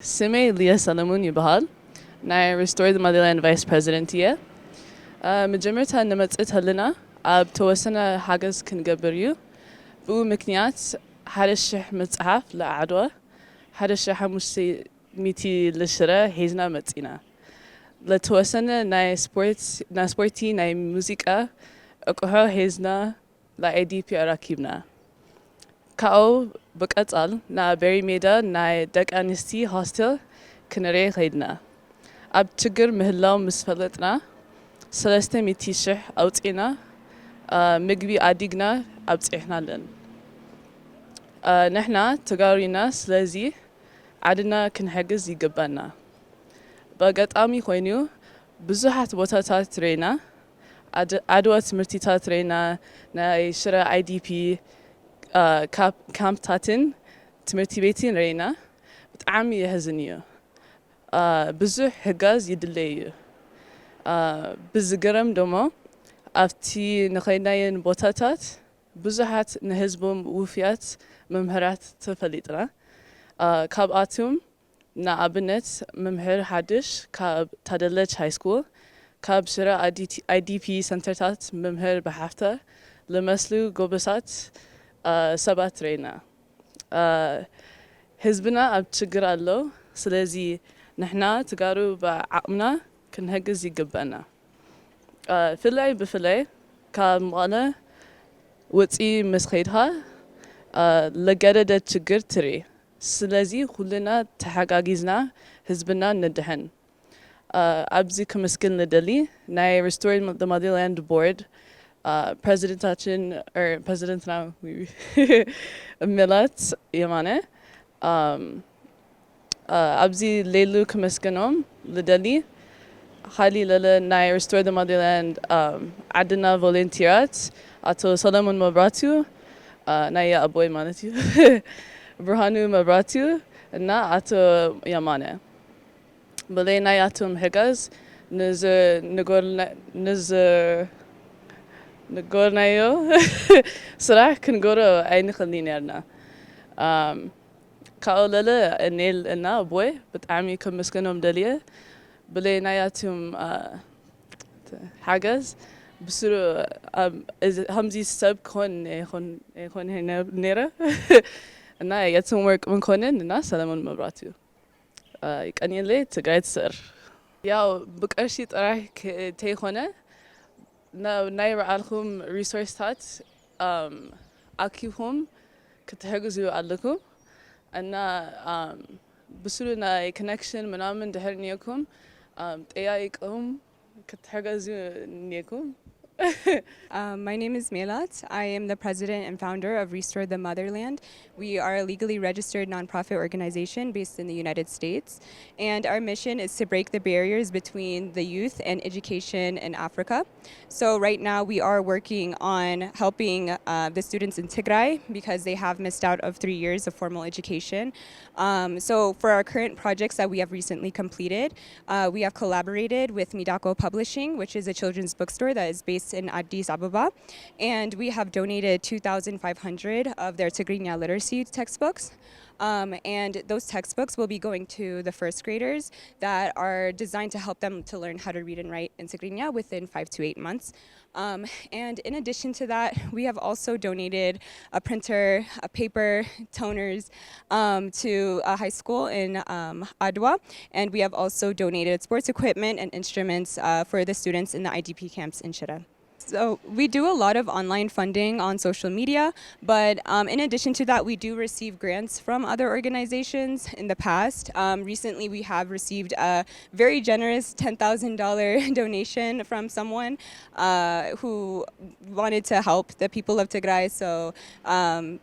Sime Leah Salamun Yubahal, Nai Restore the Motherland Vice President here. مجمرتها نمت هلنا أب توسنا حاجز كنجبريو بو مكنيات هذا الشح متعاف لعدوى هذا الشح مش ميتي للشراء هيزنا متينا لتوسنا ناي سبورتي ناي موسيقى أكوها هيزنا لا أيدي بي أراكيبنا كأو بقتال نا بري ميدا ناي دك أنستي هوستل كنري خيدنا أب تجر مهلاو مسفلتنا سلسته ميتيشح أوتينا مجبي عديقنا أبتحنا لن نحنا تجارينا سلازي عدنا كنحجز يجبنا بقت آمي خوينيو بزحت بوتاتات رينا عدوى تمرتيتات رينا نا شراء اي دي بي كامب تاتن تمرتي بيتين رينا بتعمي يهزنيو بزح هجاز يدليو بزجرم دوما أفتي نخيناين بوتاتات بزحت نهزبهم وفيات ممهرات تفليتنا كاب آتوم نا أبنت ممهر حدش كاب تدلج هاي سكول كاب شراء اي دي بي سنترتات ممهر بحفته لمسلو قوبسات سبات رينا حزبنا أبتشجر الله سلازي نحنا تجارو بعقمنا كنهجز يجبنا فيلاي بفيلاي كمانا وتي مسخيدها لجرد تشجر تري سلازي كلنا تحقاقيزنا حزبنا ندهن أبزي كمسكن لدلي ناي restore the motherland board president تاچن president now ملات يمانه أبزي ليلو كمسكنهم لدلي حالي للا ناي restore the motherland عدنا فولنتيرات أتو سلامون مبراتو ناي أبوي مانتيو برهانو مبراتو نا أتو يمانه بلي ناي أتوم هجاز نقول نايو صراحة كنقولو أين خلينا كأوللا النيل إنا أبوي بتعمي كمسكنهم دليل بلي ناياتهم حاجز بسرو همزي سب كون هنا نيرة نا ياتهم ورك من كونن نا سلامون مبراتو يكأني لي تقعد سر ياو بكرشي تراح تيخونه ناير عليكم ريسورسات أكيهم كتهجزوا عليكم أنا بسرو نا connection منامن دهرنيكم تيايكم كتهجزوا نيكم. My name is Melat. I am the president and founder of Restore the Motherland. We are a legally registered nonprofit organization based in the United States. And our mission is to break the barriers between the youth and education in Africa. So right now we are working on helping the students in Tigrai because they have missed out of 3 years of formal education. So for our current projects that we have recently completed, we have collaborated with Midako Publishing, which is a children's bookstore that is based in Addis Ababa, and we have donated 2,500 of their Tigrinya literacy textbooks. And those textbooks will be going to the first graders that are designed to help them to learn how to read and write in Tigrinya within 5 to 8 months. And in addition to that, we have also donated a printer, a paper, toners to a high school in Adwa, and we have also donated sports equipment and instruments for the students in the IDP camps in Shira. So we do a lot of online funding on social media, but in addition to that, we do receive grants from other organizations in the past. Recently, we have received a very generous $10,000 donation from someone who wanted to help the people of Tigray. So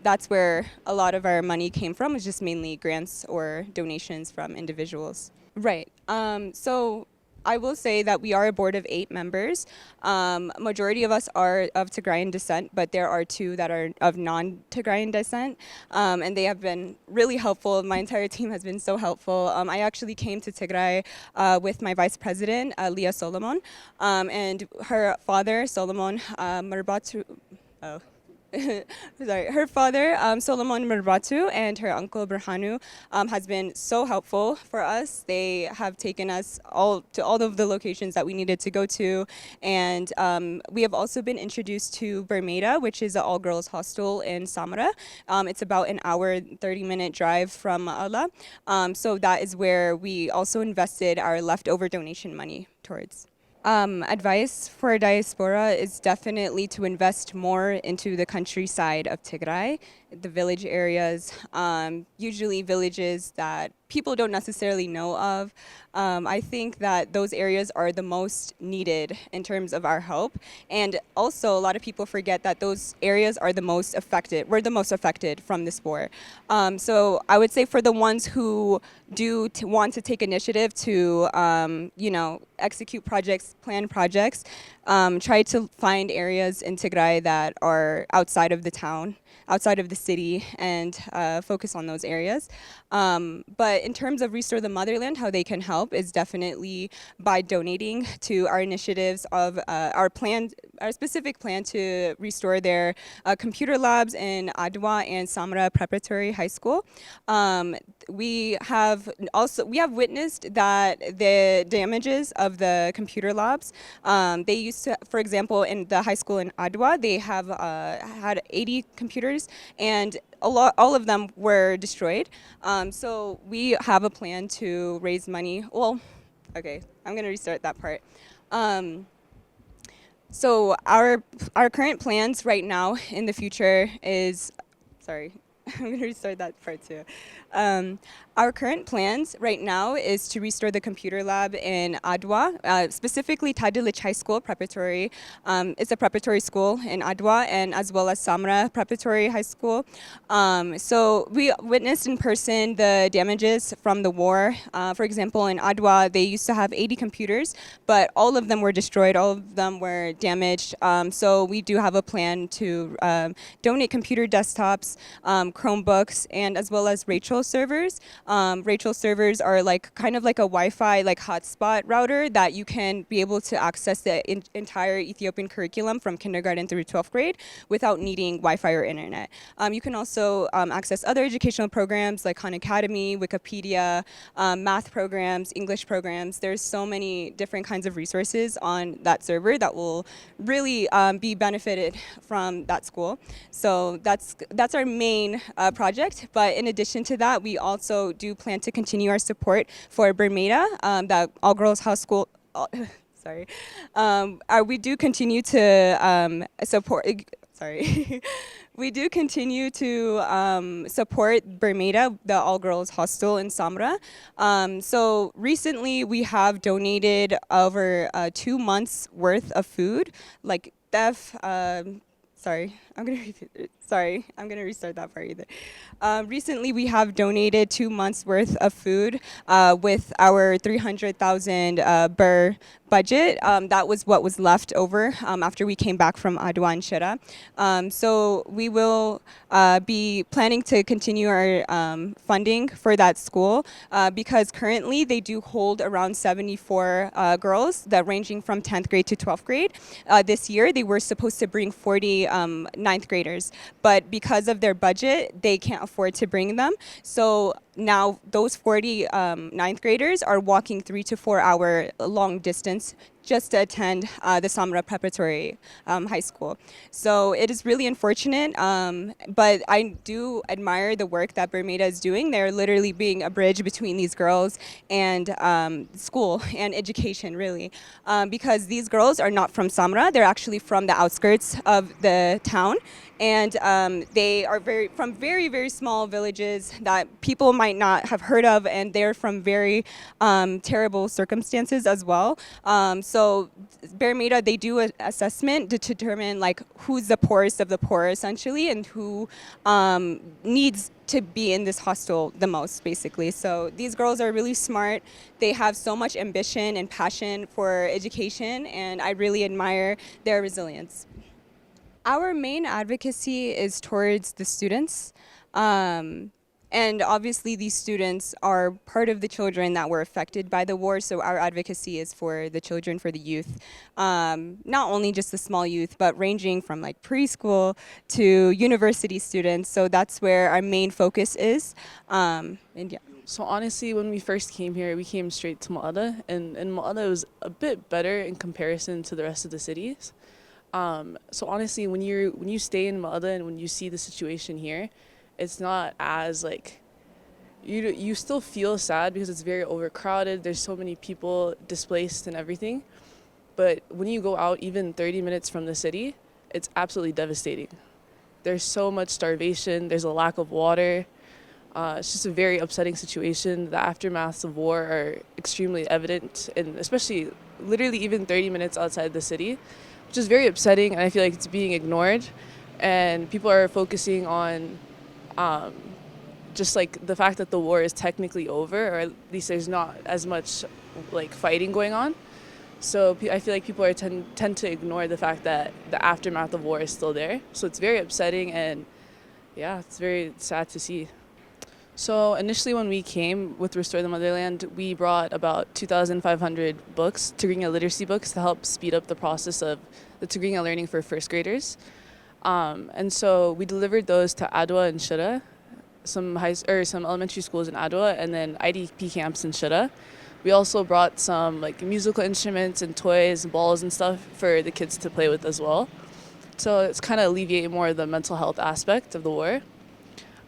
that's where a lot of our money came from, was just mainly grants or donations from individuals. Right. So I will say that we are a board of 8 members. Majority of us are of Tigrayan descent, but there are 2 that are of non-Tigrayan descent, and they have been really helpful. My entire team has been so helpful. I actually came to Tigray with my vice president, Leah Solomon, and her father, Solomon Marbatu. sorry, her father, Solomon Mirbatu, and her uncle Berhanu has been so helpful for us. They have taken us all of the locations that we needed to go to, and we have also been introduced to Bermuda, which is an all-girls hostel in Samara. It's about an hour, 30-minute drive from Ma'ala. So that is where we also invested our leftover donation money towards. Advice for diaspora is definitely to invest more into the countryside of Tigray, the village areas, usually villages that people don't necessarily know of. I think that those areas are the most needed in terms of our help. And also, a lot of people forget that those areas are the most affected. We're the most affected from this war. So I would say for the ones who do want to take initiative to, execute projects, plan projects, try to find areas in Tigray that are outside of the town, outside of the city, and focus on those areas. But in terms of Restore the Motherland, how they can help is definitely by donating to our initiatives of our specific plan to restore their computer labs in Adwa and Samara Preparatory High School. We have witnessed that the damages of the computer labs, they used to, for example, in the high school in Adwa, they have had 80 computers, and all of them were destroyed. So we have a plan to raise money. Well, okay, I'm going to restart that part. So our current plans right now in the future is, sorry, I'm going to restart that part too. Our current plans right now is to restore the computer lab in Adwa, specifically Tadilich High School Preparatory. It's a preparatory school in Adwa, and as well as Samra Preparatory High School. So we witnessed in person the damages from the war. For example, in Adwa, they used to have 80 computers, but all of them were destroyed, all of them were damaged. So we do have a plan to donate computer desktops, Chromebooks, and as well as Rachel servers. Rachel servers are kind of like a Wi-Fi hotspot router that you can be able to access the entire Ethiopian curriculum from kindergarten through 12th grade without needing Wi-Fi or internet. You can also access other educational programs like Khan Academy, Wikipedia, math programs, English programs. There's so many different kinds of resources on that server that will really be benefited from that school. So that's our main project. But in addition to that, we also do plan to continue our support for Bermuda, that all-girls house school. Sorry, we do continue to support. Sorry. We do continue to support Bermuda, the all-girls hostel in Samra. So recently we have donated over 2 months worth of food, like sorry, I'm gonna restart that part either. Recently, we have donated 2 months worth of food with our 300,000 birr budget. That was what was left over after we came back from Adwa and Shira. So we will be planning to continue our funding for that school because currently they do hold around 74 girls that ranging from 10th grade to 12th grade. This year, they were supposed to bring 40 ninth graders, but because of their budget, they can't afford to bring them. So now those 40 ninth graders are walking 3 to 4 hour long distance just to attend the Samra Preparatory High School. So it is really unfortunate, but I do admire the work that Bermuda is doing. They're literally being a bridge between these girls and school and education, really. Because these girls are not from Samra, they're actually from the outskirts of the town. And they are from very, very small villages that people might not have heard of, and they're from very terrible circumstances as well. So Bermuda, they do an assessment to determine who's the poorest of the poor, essentially, and who needs to be in this hostel the most, basically. So these girls are really smart. They have so much ambition and passion for education, and I really admire their resilience. Our main advocacy is towards the students. And obviously these students are part of the children that were affected by the war, so our advocacy is for the children, for the youth. Not only just the small youth, but ranging from like preschool to university students. So that's where our main focus is. And yeah. So honestly, when we first came here, we came straight to Ma'ada, and Ma'ada was a bit better in comparison to the rest of the cities. So honestly, when you stay in Ma'ada and when you see the situation here, it's not as like you still feel sad because it's very overcrowded. There's so many people displaced and everything. But when you go out even 30 minutes from the city, it's absolutely devastating. There's so much starvation. There's a lack of water. It's just a very upsetting situation. The aftermaths of war are extremely evident, and especially literally even 30 minutes outside the city, which is very upsetting, and I feel like it's being ignored. And people are focusing on just like the fact that the war is technically over, or at least there's not as much like fighting going on. So I feel like people are tend to ignore the fact that the aftermath of war is still there. So it's very upsetting, and yeah, it's very sad to see. So initially when we came with Restore the Motherland, we brought about 2,500 books, Tigrinya literacy books, to help speed up the process of the Tigrinya learning for first graders. And so we delivered those to Adwa and Shura, some elementary schools in Adwa, and then IDP camps in Shura. We also brought some like musical instruments and toys and balls and stuff for the kids to play with as well. So it's kind of alleviate more of the mental health aspect of the war.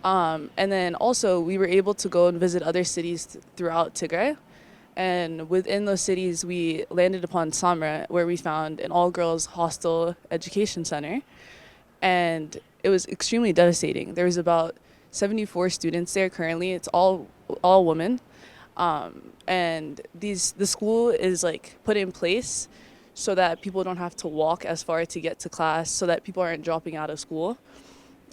And then also we were able to go and visit other cities throughout Tigray. And within those cities, we landed upon Samra, where we found an all-girls hostel education center. And it was extremely devastating. There was about 74 students there currently. It's all women. And the school is like put in place so that people don't have to walk as far to get to class, so that people aren't dropping out of school.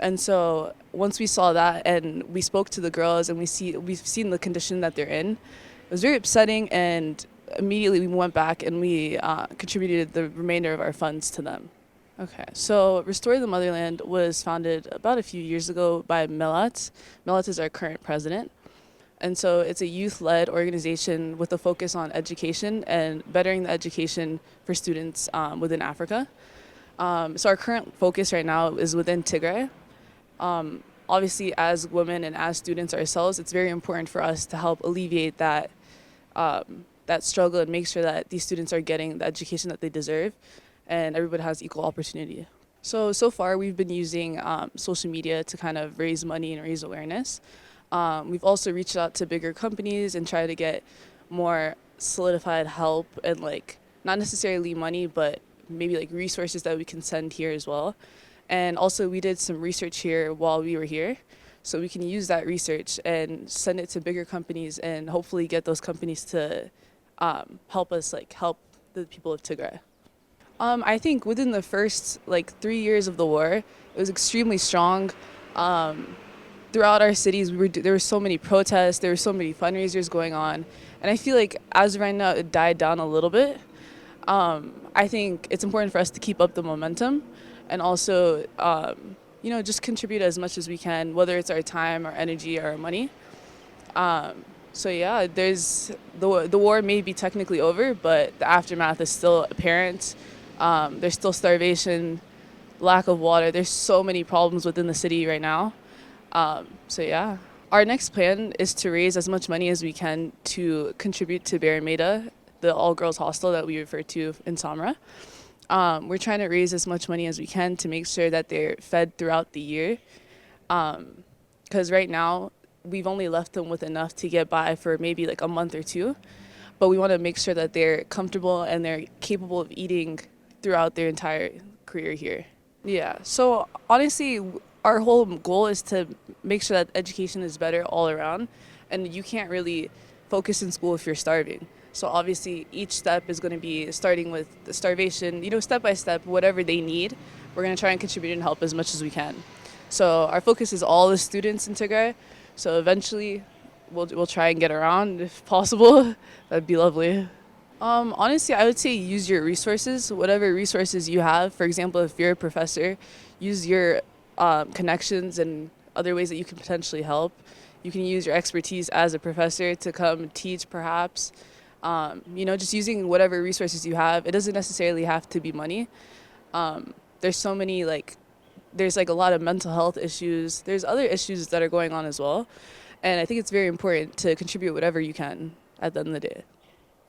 And so once we saw that and we spoke to the girls and we've seen the condition that they're in, it was very upsetting, and immediately we went back and we contributed the remainder of our funds to them. Okay, so Restore the Motherland was founded about a few years ago by Melat. Melat is our current president. And so it's a youth-led organization with a focus on education and bettering the education for students within Africa. So our current focus right now is within Tigray. Obviously, as women and as students ourselves, it's very important for us to help alleviate that struggle and make sure that these students are getting the education that they deserve and everybody has equal opportunity. So far we've been using social media to kind of raise money and raise awareness. We've also reached out to bigger companies and tried to get more solidified help and like not necessarily money, but maybe like resources that we can send here as well. And also we did some research here while we were here, so we can use that research and send it to bigger companies and hopefully get those companies to help us like help the people of Tigray. I think within the first like 3 years of the war, it was extremely strong. Throughout our cities, there were so many protests, there were so many fundraisers going on, and I feel like as of right now it died down a little bit. I think it's important for us to keep up the momentum and also, just contribute as much as we can, whether it's our time, our energy, or our money. So yeah, there's the war may be technically over, but the aftermath is still apparent. There's still starvation, lack of water. There's so many problems within the city right now. So yeah, our next plan is to raise as much money as we can to contribute to Barameda, the all-girls hostel that we refer to in Samra. We're trying to raise as much money as we can to make sure that they're fed throughout the year. Because right now, we've only left them with enough to get by for maybe like a month or two. But we want to make sure that they're comfortable and they're capable of eating throughout their entire career here. Yeah, so honestly, our whole goal is to make sure that education is better all around. And you can't really focus in school if you're starving. So obviously each step is going to be starting with the starvation, step by step, whatever they need. We're going to try and contribute and help as much as we can. So our focus is all the students in Tigray. So eventually we'll try and get around if possible. That'd be lovely. Honestly, I would say use your resources, whatever resources you have. For example, if you're a professor, use your connections and other ways that you can potentially help. You can use your expertise as a professor to come teach, perhaps. Just using whatever resources you have. It doesn't necessarily have to be money. There's so many there's a lot of mental health issues. There's other issues that are going on as well, and I think it's very important to contribute whatever you can at the end of the day.